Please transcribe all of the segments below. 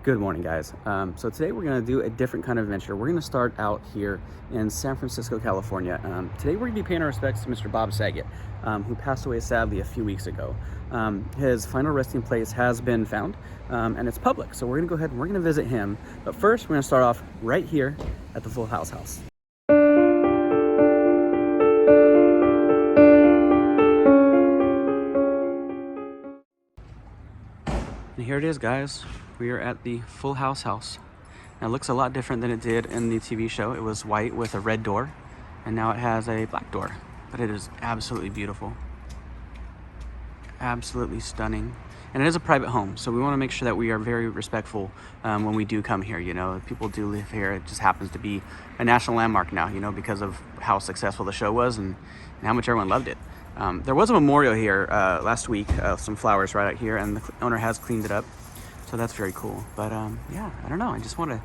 Good morning, guys. So today we're going to do a different kind of adventure. We're going to start out here in San Francisco, California. Today we're going to be paying our respects to Mr. Bob Saget, who passed away sadly a few weeks ago. His final resting place has been found, and it's public. So we're going to go ahead and we're going to visit him. But first, we're going to start off right here at the Full House house. And here it is, guys. We are at the Full House house. Now, it looks a lot different than it did in the TV show. It was white with a red door, and now it has a black door. But it is absolutely beautiful. Absolutely stunning. And it is a private home, so we want to make sure that we are very respectful when we do come here. You know, if people do live here, it just happens to be a national landmark now, you know, because of how successful the show was and how much everyone loved it. There was a memorial here last week, some flowers right out here, and the owner has cleaned it up. So that's very cool. But yeah, I don't know. I just want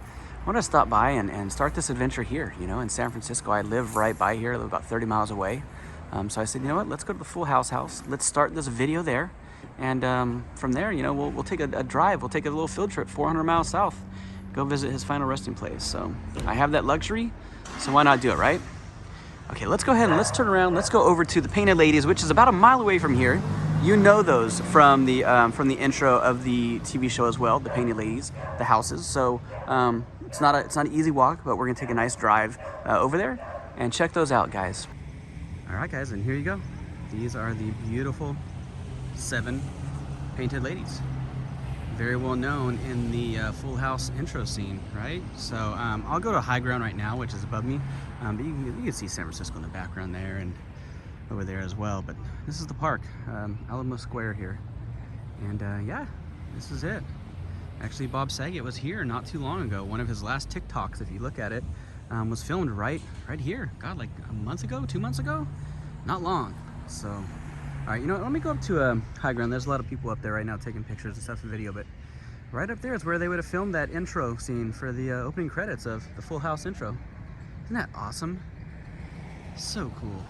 to stop by and start this adventure here, you know, in San Francisco. I live right by here. I live about 30 miles away. So I said, you know what, let's go to the Full House house. Let's start this video there. And from there, you know, we'll take a drive. We'll take a little field trip 400 miles south, go visit his final resting place. So I have that luxury, so why not do it, right? Okay, let's go ahead and let's turn around. Let's go over to the Painted Ladies, which is about a mile away from here. You know those from the intro of the TV show as well, the Painted Ladies, the houses. So it's not an easy walk, but we're gonna take a nice drive over there and check those out, guys. All right, guys, and here you go. These are the beautiful 7 Painted Ladies. Very well known in the Full House intro scene, right? So I'll go to high ground right now, which is above me, but you can see San Francisco in the background there and over there as well. But this is the park, Alamo Square here, and yeah, this is it. Actually, Bob Saget was here not too long ago. One of his last TikToks, if you look at it, was filmed right here. God, like a month ago, 2 months ago, not long. So, all right, you know what, let me go up to high ground. There's a lot of people up there right now taking pictures and stuff and video, but right up there is where they would have filmed that intro scene for the opening credits of the Full House intro. Isn't that awesome? So cool.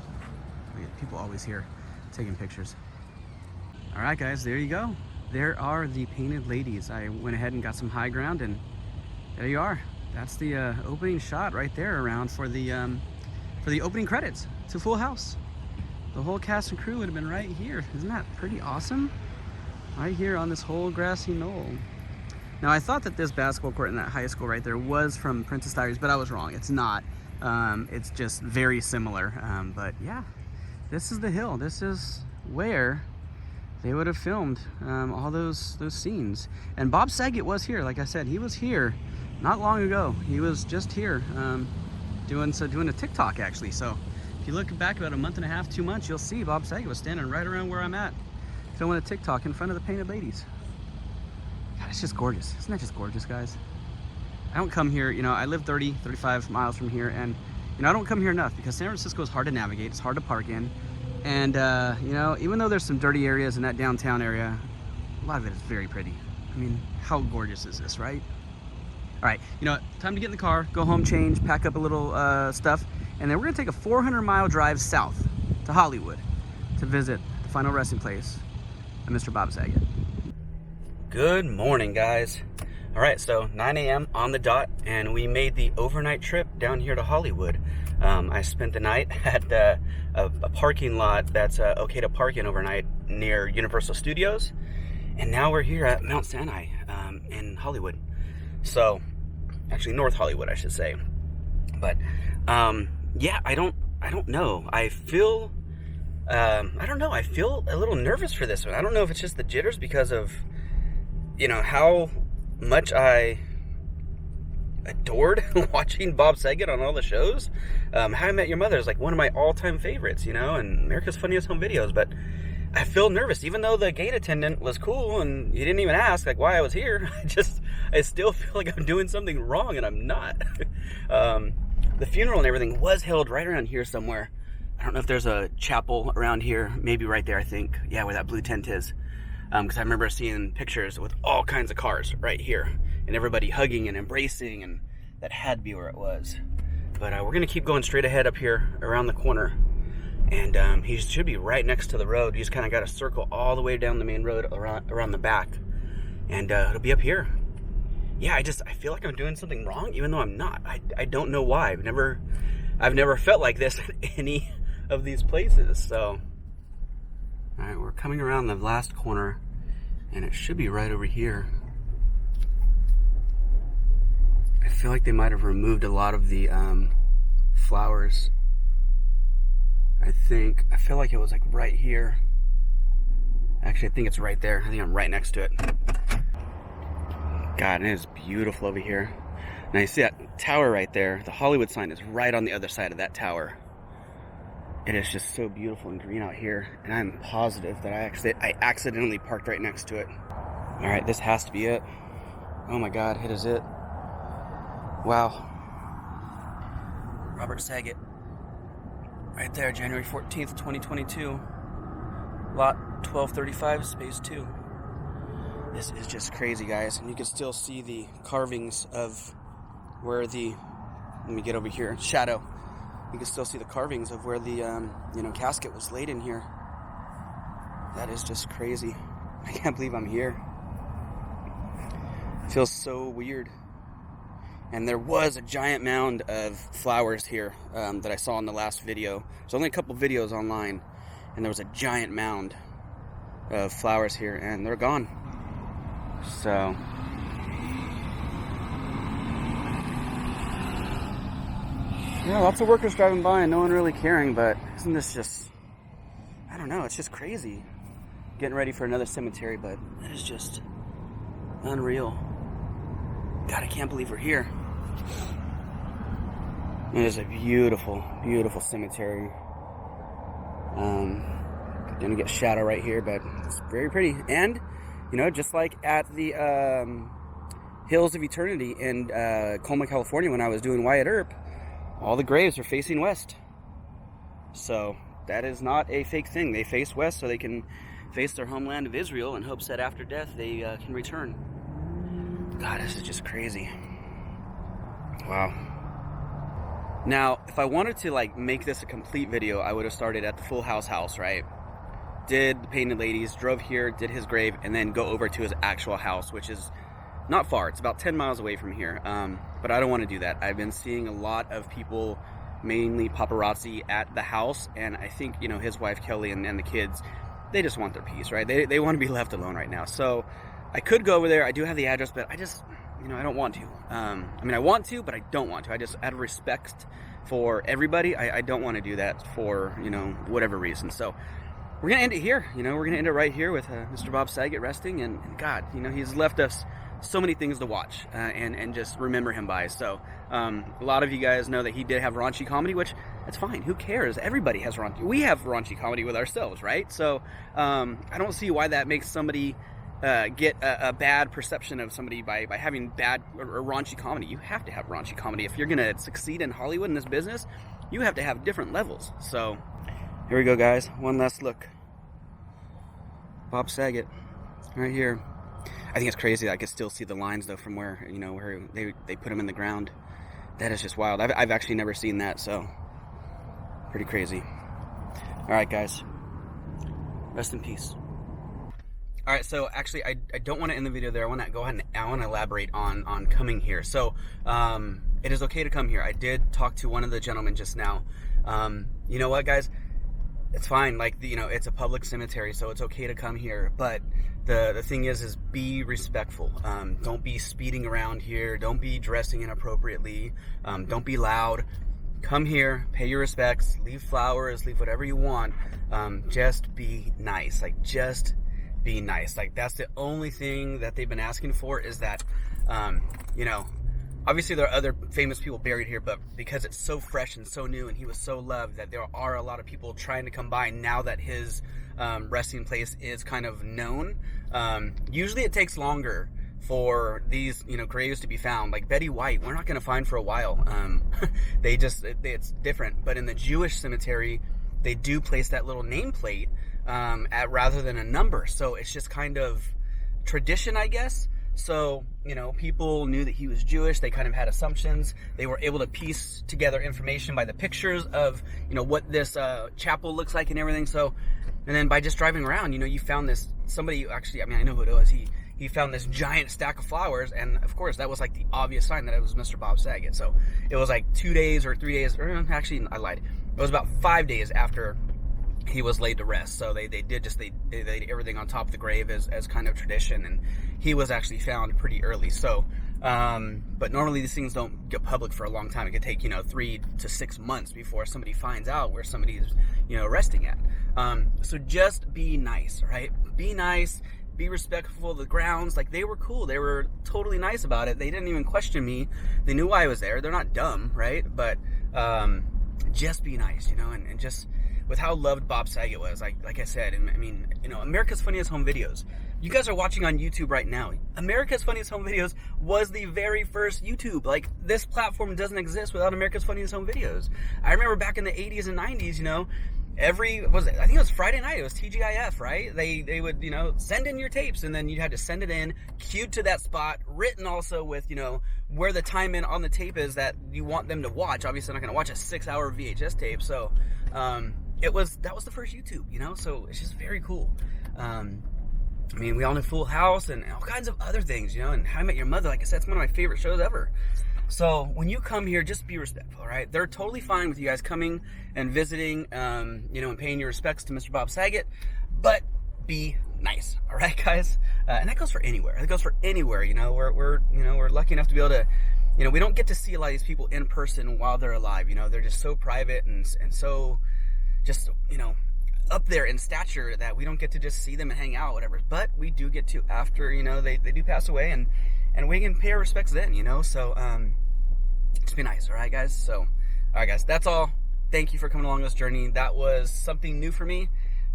People always here taking pictures. All right, guys, there you go. There are the Painted Ladies. I went ahead and got some high ground, and there you are. That's the opening shot right there around for the opening credits to Full House. The whole cast and crew would have been right here. Isn't that pretty awesome? Right here on this whole grassy knoll. Now, I thought that this basketball court in that high school right there was from Princess Diaries, but I was wrong. It's not. It's just very similar. But yeah, this is the hill. This is where they would have filmed all those scenes. And Bob Saget was here. Like I said, he was here not long ago. He was just here doing a TikTok, actually. So if you look back about a month and a half, 2 months, you'll see Bob Saget was standing right around where I'm at, filming a TikTok in front of the Painted Ladies. God, it's just gorgeous. Isn't that just gorgeous, guys? I don't come here, you know, I live 35 miles from here, and, you know, I don't come here enough because San Francisco is hard to navigate. It's hard to park in. And, you know, even though there's some dirty areas in that downtown area, a lot of it is very pretty. I mean, how gorgeous is this, right? All right, you know, time to get in the car, go home, change, pack up a little stuff, and then we're gonna take a 400-mile drive south to Hollywood to visit the final resting place of Mr. Bob Saget. Good morning, guys. All right, so 9 a.m. on the dot, and we made the overnight trip down here to Hollywood. I spent the night at a parking lot that's okay to park in overnight near Universal Studios, and now we're here at Mount Sinai in Hollywood. So, actually North Hollywood, I should say. But yeah, I don't know. I feel I don't know. I feel a little nervous for this one. I don't know if it's just the jitters because of, you know, how much I adored watching Bob Saget on all the shows. How I Met Your Mother is like one of my all-time favorites, you know, and America's Funniest Home Videos. But I feel nervous, even though the gate attendant was cool and he didn't even ask like why I was here. I still feel like I'm doing something wrong, and I'm not. The funeral and everything was held right around here somewhere. I don't know if there's a chapel around here, maybe right there, I think. Yeah, where that blue tent is. Because I remember seeing pictures with all kinds of cars right here, and everybody hugging and embracing, and that had to be where it was. But we're gonna keep going straight ahead up here around the corner, and he should be right next to the road. You just kind of got to circle all the way down the main road around the back, and it'll be up here. yeah, I feel like I'm doing something wrong, even though I'm not. I don't know why. I've never felt like this at any of these places. So, all right, we're coming around the last corner, and it should be right over here. I feel like they might have removed a lot of the flowers. I feel like it was like right here. Actually, I think it's right there. I think I'm right next to it. God, and it is beautiful over here. Now you see that tower right there. The Hollywood sign is right on the other side of that tower. It is just so beautiful and green out here, and I'm positive that I accidentally parked right next to it. All right, this has to be it. Oh my God, it is it. Wow. Robert Saget. Right there, January 14th, 2022. Lot 1235, space 2. This is just crazy, guys. And you can still see the carvings of where the, let me get over here, shadow. You can still see the carvings of where the, casket was laid in here. That is just crazy. I can't believe I'm here. It feels so weird. And there was a giant mound of flowers here that I saw in the last video. There's only a couple videos online, and there was a giant mound of flowers here, and they're gone. So, yeah, lots of workers driving by and no one really caring, but isn't this just, I don't know, it's just crazy. Getting ready for another cemetery, but it is just unreal. God, I can't believe we're here. It is a beautiful, beautiful cemetery. Gonna get shadow right here, but it's very pretty. And, just like at the Hills of Eternity in Colma, California, when I was doing Wyatt Earp, all the graves are facing west. So that is not a fake thing. They face west so they can face their homeland of Israel in hopes that after death they can return. God, this is just crazy. Wow. Now, if I wanted to make this a complete video, I would have started at the Full house, right? Did the Painted Ladies, drove here, did his grave, and then go over to his actual house, which is not far. It's about 10 miles away from here. But I don't want to do that. I've been seeing a lot of people, mainly paparazzi, at the house, and I think, his wife Kelly and the kids, they just want their peace, right? They want to be left alone right now. So I could go over there. I do have the address, but I just, I don't want to. I want to, but I don't want to. I just, out of respect for everybody, I don't want to do that for, whatever reason. So we're going to end it here. We're going to end it right here with Mr. Bob Saget resting. And God, he's left us so many things to watch and just remember him by. So a lot of you guys know that he did have raunchy comedy, which that's fine. Who cares? Everybody has raunchy. We have raunchy comedy with ourselves, right? So I don't see why that makes somebody get a bad perception of somebody by having bad or raunchy comedy. You have to have raunchy comedy. If you're going to succeed in Hollywood in this business, you have to have different levels. So here we go, guys. One last look. Bob Saget right here. I think it's crazy that I could still see the lines though from where, where they put him in the ground. That is just wild. I've actually never seen that, so pretty crazy. All right, guys. Rest in peace. All right, so actually, I don't want to end the video there. I want to go ahead and I want to elaborate on coming here. So it is okay to come here. I did talk to one of the gentlemen just now. You know what, guys? It's fine. It's a public cemetery, so it's okay to come here. But the thing is be respectful. Don't be speeding around here. Don't be dressing inappropriately. Don't be loud. Come here, pay your respects, leave flowers, leave whatever you want. Just be nice. Just be nice. That's the only thing that they've been asking for, is that, obviously there are other famous people buried here, but because it's so fresh and so new and he was so loved, that there are a lot of people trying to come by now that his resting place is kind of known. Usually it takes longer for these, graves to be found. Like Betty White, we're not going to find for a while. It's different. But in the Jewish cemetery, they do place that little nameplate rather than a number. So it's just kind of tradition, I guess. So, people knew that he was Jewish. They kind of had assumptions. They were able to piece together information by the pictures of, what this chapel looks like and everything. So, and then by just driving around, you found this, somebody actually, I know who it was. He he found this giant stack of flowers, and of course that was like the obvious sign that it was Mr. Bob Saget. So it was like 2 days or 3 days, or actually I lied, it was about 5 days after he was laid to rest. So they did everything on top of the grave as kind of tradition, and he was actually found pretty early. So but normally these things don't get public for a long time. It could take 3 to 6 months before somebody finds out where somebody is resting at. So just be nice, right? Be nice, be respectful of the grounds. Like, they were cool, they were totally nice about it. They didn't even question me. They knew why I was there. They're not dumb, right? But just be nice, and just with how loved Bob Saget was, like I said, and I mean, America's Funniest Home Videos. You guys are watching on YouTube right now. America's Funniest Home Videos was the very first YouTube. Like, this platform doesn't exist without America's Funniest Home Videos. I remember back in the 80s and 90s, I think it was Friday night, it was TGIF, right? They would, send in your tapes, and then you had to send it in, queued to that spot, written also with, where the time in on the tape is that you want them to watch. Obviously, I'm not going to watch a 6-hour VHS tape, so that was the first YouTube, so it's just very cool. I mean, we all know Full House and all kinds of other things, and How I Met Your Mother, like I said, it's one of my favorite shows ever. So when you come here, just be respectful, right? They're totally fine with you guys coming and visiting, and paying your respects to Mr. Bob Saget, but be nice, all right, guys? And that goes for anywhere. That goes for anywhere. We're lucky enough to be able to, we don't get to see a lot of these people in person while they're alive. They're just so private and so just, up there in stature that we don't get to just see them and hang out, whatever. But we do get to after, they do pass away, and we can pay our respects then, so just be nice, all right, guys? So, all right, guys, that's all. Thank you for coming along this journey. That was something new for me.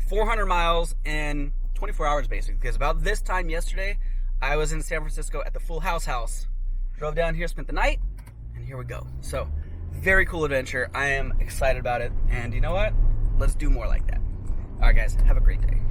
400 miles in 24 hours, basically, because about this time yesterday, I was in San Francisco at the Full House. Drove down here, spent the night, and here we go. So, very cool adventure. I am excited about it, and you know what? Let's do more like that. All right, guys, have a great day.